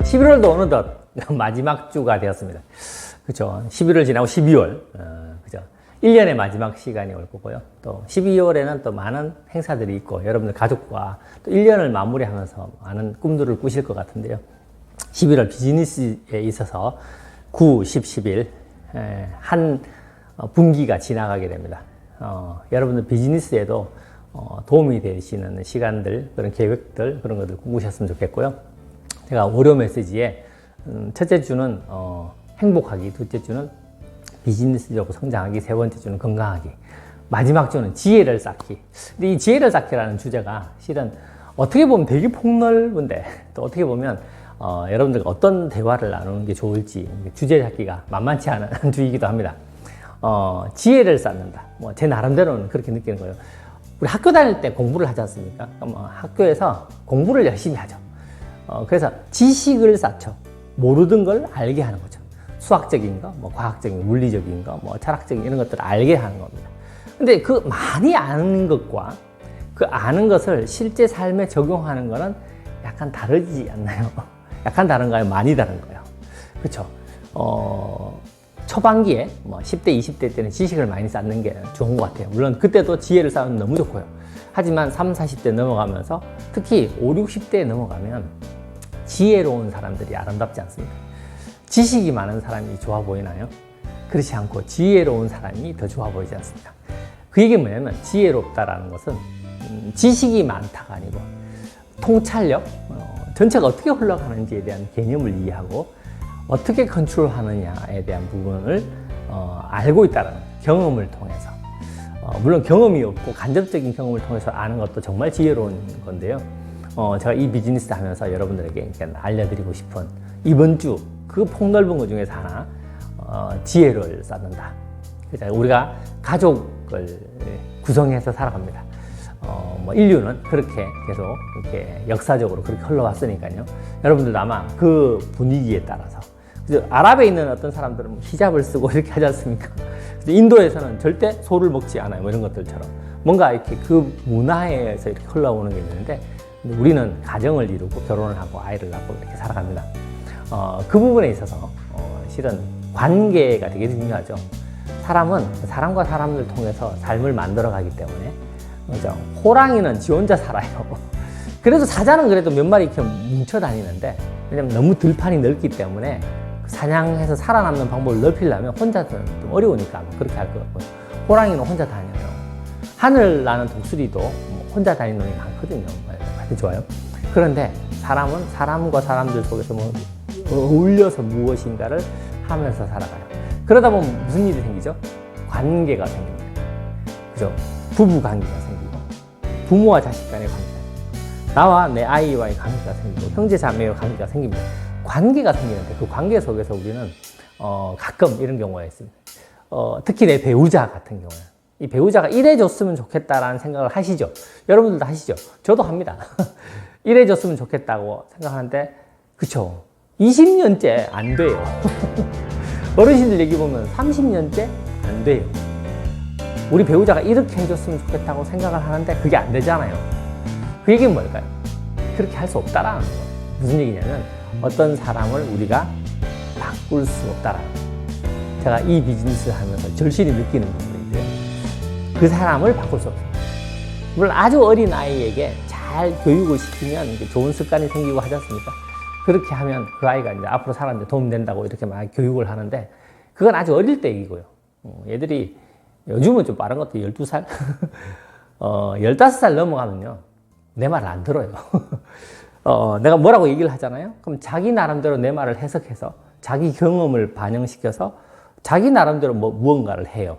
11월도 어느덧 마지막 주가 되었습니다. 그죠? 11월 지나고 12월, 그죠? 1년의 마지막 시간이 올 거고요. 또 12월에는 또 많은 행사들이 있고, 여러분들 가족과 또 1년을 마무리하면서 많은 꿈들을 꾸실 것 같은데요. 11월 비즈니스에 있어서 9, 10, 11, 한 분기가 지나가게 됩니다. 여러분들 비즈니스에도 도움이 되시는 시간들, 그런 계획들, 그런 것들 꾸우셨으면 좋겠고요. 제가 월요 메시지에 첫째 주는 행복하기, 둘째 주는 비즈니스적으로 성장하기, 세 번째 주는 건강하기, 마지막 주는 지혜를 쌓기. 근데 이 지혜를 쌓기라는 주제가 실은 어떻게 보면 되게 폭넓은데, 또 어떻게 보면 여러분들과 어떤 대화를 나누는 게 좋을지 주제 잡기가 만만치 않은 주이기도 합니다. 지혜를 쌓는다. 뭐 제 나름대로는 그렇게 느끼는 거예요. 우리 학교 다닐 때 공부를 하지 않습니까? 학교에서 공부를 열심히 하죠. 그래서 지식을 쌓죠. 모르던 걸 알게 하는 거죠. 수학적인 거, 뭐 과학적인, 물리적인 거, 뭐 철학적인 이런 것들을 알게 하는 겁니다. 근데 그 많이 아는 것과 그 아는 것을 실제 삶에 적용하는 거는 약간 다르지 않나요? 약간 다른가요? 많이 다른 거예요. 그렇죠? 초반기에 뭐 10대, 20대 때는 지식을 많이 쌓는 게 좋은 것 같아요. 물론 그때도 지혜를 쌓으면 너무 좋고요. 하지만 30, 40대 넘어가면서 특히 5, 60대에 넘어가면 지혜로운 사람들이 아름답지 않습니까? 지식이 많은 사람이 좋아 보이나요? 그렇지 않고 지혜로운 사람이 더 좋아 보이지 않습니까? 그 얘기는 뭐냐면 지혜롭다라는 것은 지식이 많다가 아니고 통찰력, 전체가 어떻게 흘러가는지에 대한 개념을 이해하고 어떻게 컨트롤하느냐에 대한 부분을 알고 있다는 경험을 통해서, 물론 경험이 없고 간접적인 경험을 통해서 아는 것도 정말 지혜로운 건데요. 제가 이 비즈니스 하면서 여러분들에게 알려드리고 싶은 이번 주 그 폭넓은 것 중에서 하나, 지혜를 쌓는다. 우리가 가족을 구성해서 살아갑니다. 뭐 인류는 그렇게 계속 이렇게 역사적으로 그렇게 흘러왔으니까요. 여러분들도 아마 그 분위기에 따라서, 아랍에 있는 어떤 사람들은 뭐 히잡을 쓰고 이렇게 하지 않습니까? 인도에서는 절대 소를 먹지 않아요. 뭐 이런 것들처럼 뭔가 이렇게 그 문화에서 이렇게 흘러오는 게 있는데, 우리는 가정을 이루고 결혼을 하고 아이를 낳고 이렇게 살아갑니다. 그 부분에 있어서 실은 관계가 되게 중요하죠. 사람은 사람과 사람을 통해서 삶을 만들어가기 때문에, 그죠? 호랑이는 지 혼자 살아요. 그래도 사자는 그래도 몇 마리 이렇게 뭉쳐 다니는데, 왜냐면 너무 들판이 넓기 때문에 사냥해서 살아남는 방법을 넓히려면 혼자서는 좀 어려우니까 그렇게 할 것 같고요. 호랑이는 혼자 다녀요. 하늘 나는 독수리도 혼자 다니는 놈이 많거든요. 아주 좋아요. 그런데 사람은 사람과 사람들 속에서 뭐 어울려서 무엇인가를 하면서 살아가요. 그러다 보면 무슨 일이 생기죠? 관계가 생깁니다. 그죠? 부부 관계가 생기고, 부모와 자식 간의 관계가 생기고, 나와 내 아이와의 관계가 생기고, 형제 자매의 관계가 생깁니다. 관계가 생기는데 그 관계 속에서 우리는 가끔 이런 경우가 있습니다. 특히 내 배우자 같은 경우에 이 배우자가 이래줬으면 좋겠다라는 생각을 하시죠. 여러분들도 하시죠. 저도 합니다. 이래줬으면 좋겠다고 생각하는데, 그쵸? 20년째 안 돼요. 어르신들 얘기 보면 30년째 안 돼요. 우리 배우자가 이렇게 해줬으면 좋겠다고 생각을 하는데 그게 안 되잖아요. 그 얘기는 뭘까요? 그렇게 할 수 없다라는 거예요. 무슨 얘기냐면 어떤 사람을 우리가 바꿀 수 없다라는 거예요. 제가 이 비즈니스를 하면서 절실히 느끼는 부분인데요. 그 사람을 바꿀 수 없어요. 물론 아주 어린 아이에게 잘 교육을 시키면 좋은 습관이 생기고 하지 않습니까? 그렇게 하면 그 아이가 이제 앞으로 살아가는데 도움된다고 이렇게 막 교육을 하는데, 그건 아주 어릴 때 얘기고요. 얘들이 요즘은 좀 빠른 것도 12살? 15살 넘어가면요. 내 말을 안 들어요. 내가 뭐라고 얘기를 하잖아요? 그럼 자기 나름대로 내 말을 해석해서 자기 경험을 반영시켜서 자기 나름대로 무언가를 해요.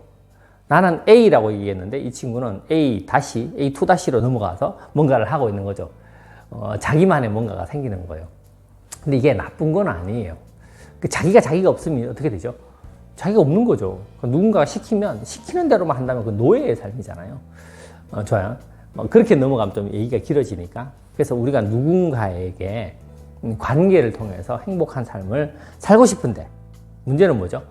나는 A라고 얘기했는데 이 친구는 A-A2-로 넘어가서 뭔가를 하고 있는 거죠. 자기만의 뭔가가 생기는 거예요. 근데 이게 나쁜 건 아니에요. 자기가 없으면 어떻게 되죠? 자기가 없는 거죠. 누군가가 시키면 시키는 대로만 한다면 그 노예의 삶이잖아요. 좋아요. 그렇게 넘어가면 좀 얘기가 길어지니까. 그래서 우리가 누군가에게 관계를 통해서 행복한 삶을 살고 싶은데, 문제는 뭐죠?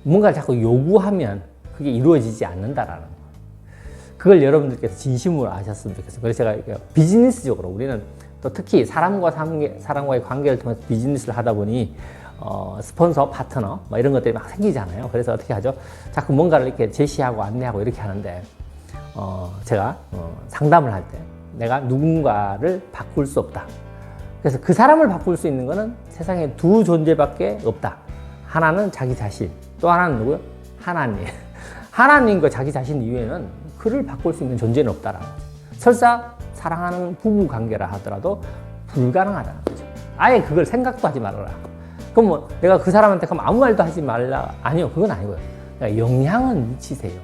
뭔가를 자꾸 요구하면 그게 이루어지지 않는다라는 거. 그걸 여러분들께서 진심으로 아셨으면 좋겠어요. 그래서 제가 비즈니스적으로 우리는 또 특히 사람과의 관계를 통해서 비즈니스를 하다 보니 스폰서, 파트너 뭐 이런 것들이 막 생기잖아요. 그래서 어떻게 하죠? 자꾸 뭔가를 이렇게 제시하고 안내하고 이렇게 하는데 제가 상담을 할 때 내가 누군가를 바꿀 수 없다. 그래서 그 사람을 바꿀 수 있는 거는 세상에 두 존재밖에 없다. 하나는 자기 자신, 또 하나는 누구요? 하나님. 하나님과 자기 자신 이외에는 그를 바꿀 수 있는 존재는 없다라는 거죠. 설사 사랑하는 부부 관계라 하더라도 불가능하다는 거죠. 아예 그걸 생각도 하지 말아라. 그럼 뭐 내가 그 사람한테 그럼 아무 말도 하지 말라? 아니요, 그건 아니고요. 그러니까 영향은 미치세요.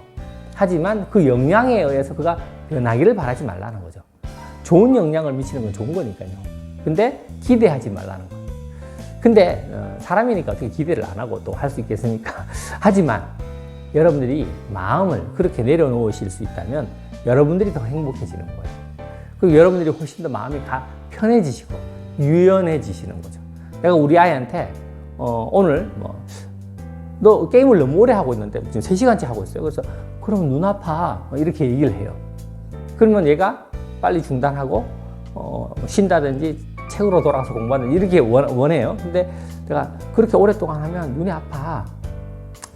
하지만 그 영향에 의해서 그가 변하기를 바라지 말라는 거죠. 좋은 영향을 미치는 건 좋은 거니까요. 근데 기대하지 말라는 거예요. 근데 사람이니까 어떻게 기대를 안 하고 또 할 수 있겠습니까? 하지만 여러분들이 마음을 그렇게 내려놓으실 수 있다면 여러분들이 더 행복해지는 거예요. 그리고 여러분들이 훨씬 더 마음이 편해지시고 유연해지시는 거죠. 내가 우리 아이한테 오늘 너 게임을 너무 오래 하고 있는데 지금 3시간째 하고 있어요. 그래서 그러면 눈 아파 이렇게 얘기를 해요. 그러면 얘가 빨리 중단하고 쉰다든지 책으로 돌아가서 공부하는 이렇게 원해요. 근데 내가 그렇게 오랫동안 하면 눈이 아파.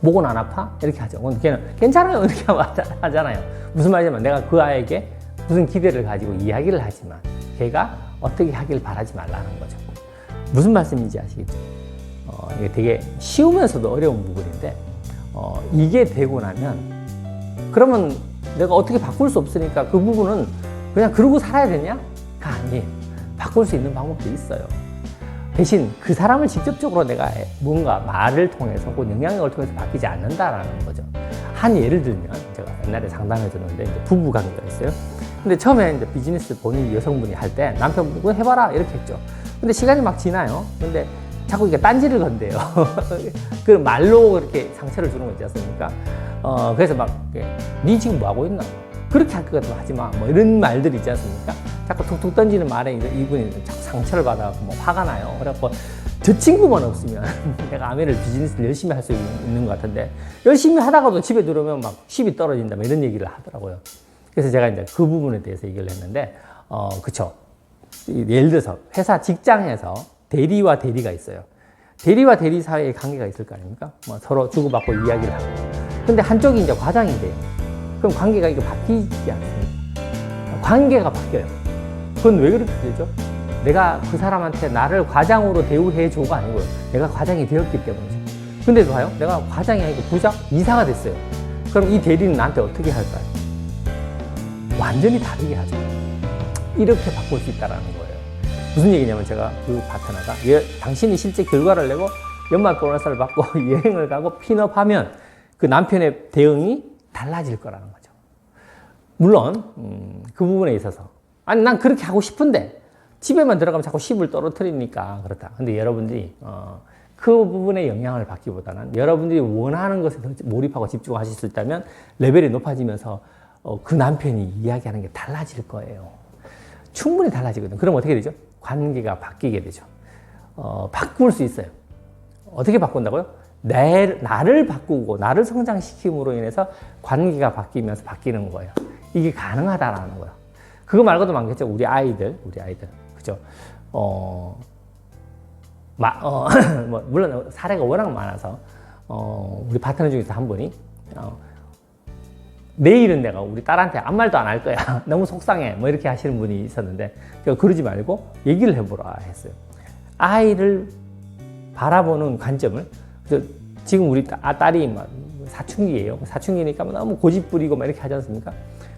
목은 안 아파? 이렇게 하죠. 걔는 괜찮아요. 이렇게 하잖아요. 무슨 말이냐면 내가 그 아이에게 무슨 기대를 가지고 이야기를 하지만 걔가 어떻게 하길 바라지 말라는 거죠. 무슨 말씀인지 아시겠죠? 이게 되게 쉬우면서도 어려운 부분인데 이게 되고 나면 그러면 내가 어떻게 바꿀 수 없으니까 그 부분은 그냥 그러고 살아야 되냐? 가 아니에요. 바꿀 수 있는 방법도 있어요. 대신 그 사람을 직접적으로 내가 뭔가 말을 통해서 혹은 영향력을 통해서 바뀌지 않는다라는 거죠. 한 예를 들면 제가 옛날에 상담해 줬는데 이제 부부 관계가 있어요. 근데 처음에 이제 비즈니스 본인 여성분이 할 때 남편분이 그거 해봐라 이렇게 했죠. 근데 시간이 막 지나요. 근데 자꾸 이게 딴지를 건대요. 그 말로 그렇게 상처를 주는 거 있지 않습니까? 그래서 막 니 지금 뭐 하고 있나? 그렇게 할 것 같으면 하지 마. 뭐 이런 말들이 있지 않습니까? 자꾸 툭툭 던지는 말에 이분이 자꾸 상처를 받아서 뭐 화가 나요. 그래갖고 저 친구만 없으면 내가 아내를 비즈니스를 열심히 할 수 있는 것 같은데 열심히 하다가도 집에 들어오면 막 힘이 떨어진다. 뭐 이런 얘기를 하더라고요. 그래서 제가 이제 그 부분에 대해서 얘기를 했는데, 그쵸. 예를 들어서 회사 직장에서 대리와 대리가 있어요. 대리와 대리 사이에 관계가 있을 거 아닙니까? 뭐 서로 주고받고 이야기를 하고. 근데 한쪽이 이제 과장이 돼요. 그럼 관계가 이게 바뀌지 않습니까? 관계가 바뀌어요. 그건 왜 그렇게 되죠? 내가 그 사람한테 나를 과장으로 대우해줘가 아니고요. 내가 과장이 되었기 때문이죠. 근데 봐요. 내가 과장이 아니고 부장, 이사가 됐어요. 그럼 이 대리는 나한테 어떻게 할까요? 완전히 다르게 하죠. 이렇게 바꿀 수 있다는 거예요. 무슨 얘기냐면 제가 그 파트너가 당신이 실제 결과를 내고 연말 보너스를 받고 여행을 가고 핀업하면 그 남편의 대응이 달라질 거라는 거죠. 물론 그 부분에 있어서 아니 난 그렇게 하고 싶은데 집에만 들어가면 자꾸 씹을 떨어뜨리니까 그렇다. 근데 여러분들이 그 부분에 영향을 받기보다는 여러분들이 원하는 것에 더 몰입하고 집중하실 수 있다면 레벨이 높아지면서 그 남편이 이야기하는 게 달라질 거예요. 충분히 달라지거든요. 그럼 어떻게 되죠? 관계가 바뀌게 되죠. 바꿀 수 있어요. 어떻게 바꾼다고요? 나를 바꾸고 나를 성장시킴으로 인해서 관계가 바뀌면서 바뀌는 거예요. 이게 가능하다라는 거예요. 그거 말고도 많겠죠. 우리 아이들. 그죠? 물론 사례가 워낙 많아서, 우리 파트너 중에서 한 분이, 내일은 내가 우리 딸한테 아무 말도 안 할 거야. 너무 속상해. 뭐 이렇게 하시는 분이 있었는데, 제가 그러지 말고 얘기를 해보라 했어요. 아이를 바라보는 관점을, 지금 우리 딸이 막 사춘기예요. 사춘기니까 너무 고집부리고 막 이렇게 하지 않습니까?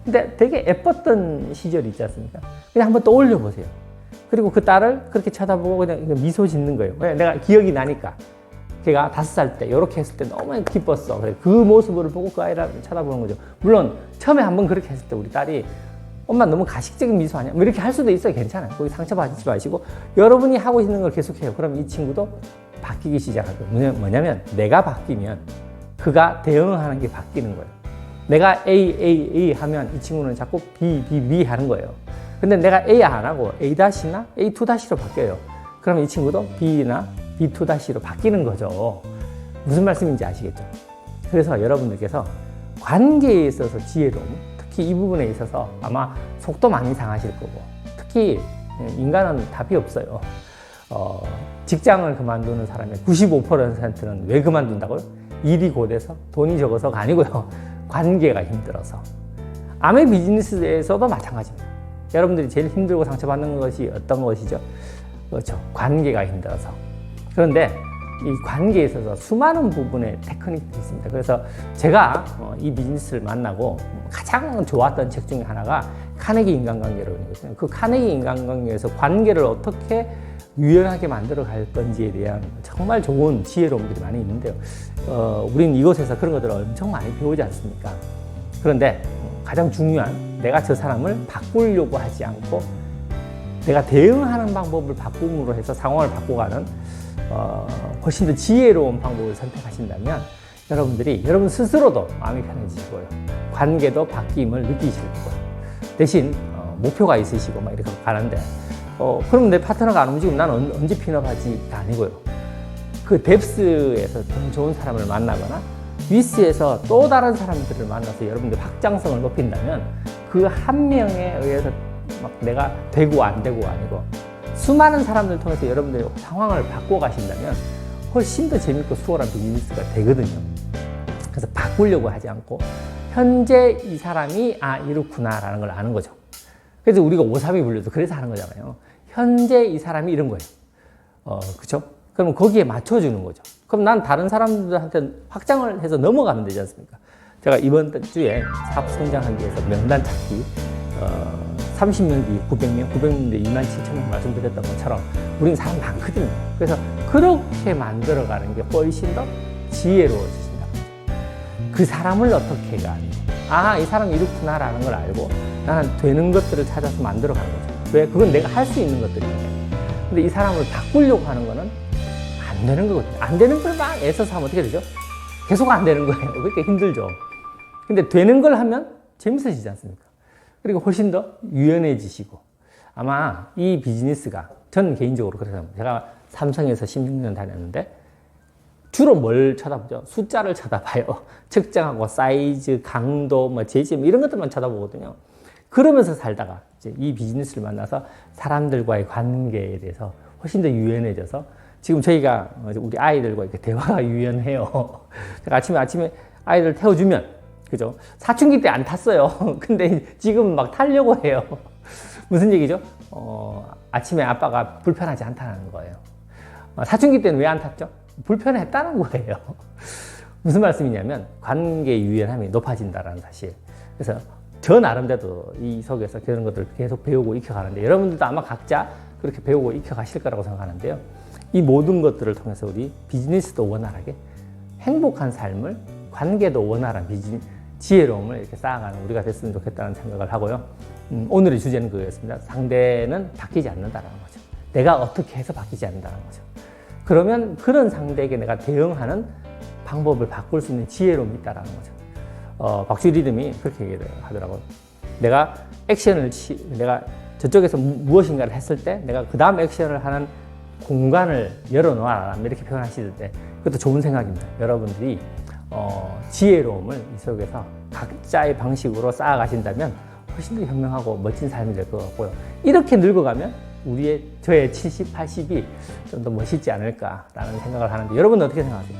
근데 되게 예뻤던 시절이 있지 않습니까? 그냥 한번 떠올려 보세요. 그리고 그 딸을 그렇게 쳐다보고 그냥 미소 짓는 거예요. 왜? 내가 기억이 나니까. 걔가 5살 때 이렇게 했을 때 너무 기뻤어. 그 모습을 보고 그 아이를 쳐다보는 거죠. 물론 처음에 한번 그렇게 했을 때 우리 딸이 엄마 너무 가식적인 미소 아니야? 뭐 이렇게 할 수도 있어요. 괜찮아요. 거기 상처받지 마시고 여러분이 하고 있는 걸 계속해요. 그럼 이 친구도 바뀌기 시작할 거예요. 뭐냐면 내가 바뀌면 그가 대응하는 게 바뀌는 거예요. 내가 A 하면 이 친구는 자꾸 B 하는 거예요. 근데 내가 A 안 하고 A-나 A2-로 바뀌어요. 그럼 이 친구도 B나 B2-로 바뀌는 거죠. 무슨 말씀인지 아시겠죠? 그래서 여러분들께서 관계에 있어서 지혜로움, 특히 이 부분에 있어서 아마 속도 많이 상하실 거고, 특히 인간은 답이 없어요. 직장을 그만두는 사람의 95%는 왜 그만둔다고요? 일이 고돼서, 돈이 적어서가 아니고요. 관계가 힘들어서. 아메 비즈니스에서도 마찬가지입니다. 여러분들이 제일 힘들고 상처받는 것이 어떤 것이죠? 그렇죠. 관계가 힘들어서. 그런데 이 관계에 있어서 수많은 부분의 테크닉이 있습니다. 그래서 제가 이 비즈니스를 만나고 가장 좋았던 책 중에 하나가 카네기 인간관계론이거든요. 그 카네기 인간관계에서 관계를 어떻게 유연하게 만들어 갈 건지에 대한 정말 좋은 지혜로움들이 많이 있는데요. 우린 이곳에서 그런 것들을 엄청 많이 배우지 않습니까? 그런데 가장 중요한, 내가 저 사람을 바꾸려고 하지 않고 내가 대응하는 방법을 바꿈으로 해서 상황을 바꿔가는 훨씬 더 지혜로운 방법을 선택하신다면 여러분들이 여러분 스스로도 마음이 편해지시고요. 관계도 바뀜을 느끼실 거고요. 대신 목표가 있으시고 막 이렇게 가는데 그럼 내 파트너가 안 움직이면 나는 언제 핀업하지가 아니고요. 그 뎁스에서 더 좋은 사람을 만나거나 위스에서 또 다른 사람들을 만나서 여러분들 확장성을 높인다면 그 한 명에 의해서 막 내가 되고 안 되고가 아니고 수많은 사람들 통해서 여러분들이 상황을 바꿔 가신다면 훨씬 더 재밌고 수월한 비즈니스가 되거든요. 그래서 바꾸려고 하지 않고 현재 이 사람이 이렇구나 라는 걸 아는 거죠. 그래서 우리가 532 불려도 그래서 하는 거잖아요. 현재 이 사람이 이런 거예요. 그쵸? 그럼 거기에 맞춰주는 거죠. 그럼 난 다른 사람들한테 확장을 해서 넘어가면 되지 않습니까? 제가 이번 주에 사업 성장하기 위해서 명단 찾기, 30명 뒤 900명, 900명 뒤 27,000명 말씀드렸던 것처럼 우리는 사람 많거든요. 그래서 그렇게 만들어가는 게 훨씬 더 지혜로워지신다. 그 사람을 어떻게 해가 아니고, 이 사람이 이렇구나 라는 걸 알고 나는 되는 것들을 찾아서 만들어가는 거죠. 왜? 그건 내가 할 수 있는 것들이니까. 근데 이 사람을 바꾸려고 하는 거는 안 되는 거거든요. 안 되는 걸 막 애써서 하면 어떻게 되죠? 계속 안 되는 거예요. 그러니까 힘들죠. 근데 되는 걸 하면 재밌어지지 않습니까? 그리고 훨씬 더 유연해지시고, 아마 이 비즈니스가, 저는 개인적으로 그래서 제가 삼성에서 16년 다녔는데 주로 뭘 쳐다보죠? 숫자를 쳐다봐요. 측정하고 사이즈, 강도, 재질 이런 것들만 쳐다보거든요. 그러면서 살다가 이제 이 비즈니스를 만나서 사람들과의 관계에 대해서 훨씬 더 유연해져서 지금 저희가 우리 아이들과 이렇게 대화가 유연해요. 제가 아침에 아이들 태워주면, 그죠? 사춘기 때 안 탔어요. 근데 지금 막 타려고 해요. 무슨 얘기죠? 아침에 아빠가 불편하지 않다는 거예요. 사춘기 때는 왜 안 탔죠? 불편했다는 거예요. 무슨 말씀이냐면 관계 유연함이 높아진다는 사실. 그래서 저 나름대로 이 속에서 그런 것들을 계속 배우고 익혀가는데 여러분들도 아마 각자 그렇게 배우고 익혀가실 거라고 생각하는데요. 이 모든 것들을 통해서 우리 비즈니스도 원활하게, 행복한 삶을, 관계도 원활한 지혜로움을 이렇게 쌓아가는 우리가 됐으면 좋겠다는 생각을 하고요. 오늘의 주제는 그거였습니다. 상대는 바뀌지 않는다는 거죠. 내가 어떻게 해서 바뀌지 않는다는 거죠. 그러면 그런 상대에게 내가 대응하는 방법을 바꿀 수 있는 지혜로움이 있다는 거죠. 박쥐 리듬이 그렇게 얘기하더라고요. 내가 내가 저쪽에서 무엇인가를 했을 때 내가 그 다음 액션을 하는 공간을 열어놓아라, 이렇게 표현하시던데 그것도 좋은 생각입니다. 여러분들이 지혜로움을 이 속에서 각자의 방식으로 쌓아가신다면 훨씬 더 현명하고 멋진 삶이 될 것 같고요. 이렇게 늙어가면 저의 70, 80이 좀 더 멋있지 않을까라는 생각을 하는데 여러분은 어떻게 생각하세요?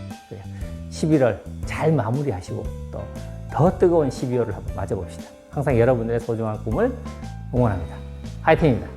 11월 잘 마무리하시고 또 더 뜨거운 12월을 한번 맞아봅시다. 항상 여러분들의 소중한 꿈을 응원합니다. 화이팅입니다.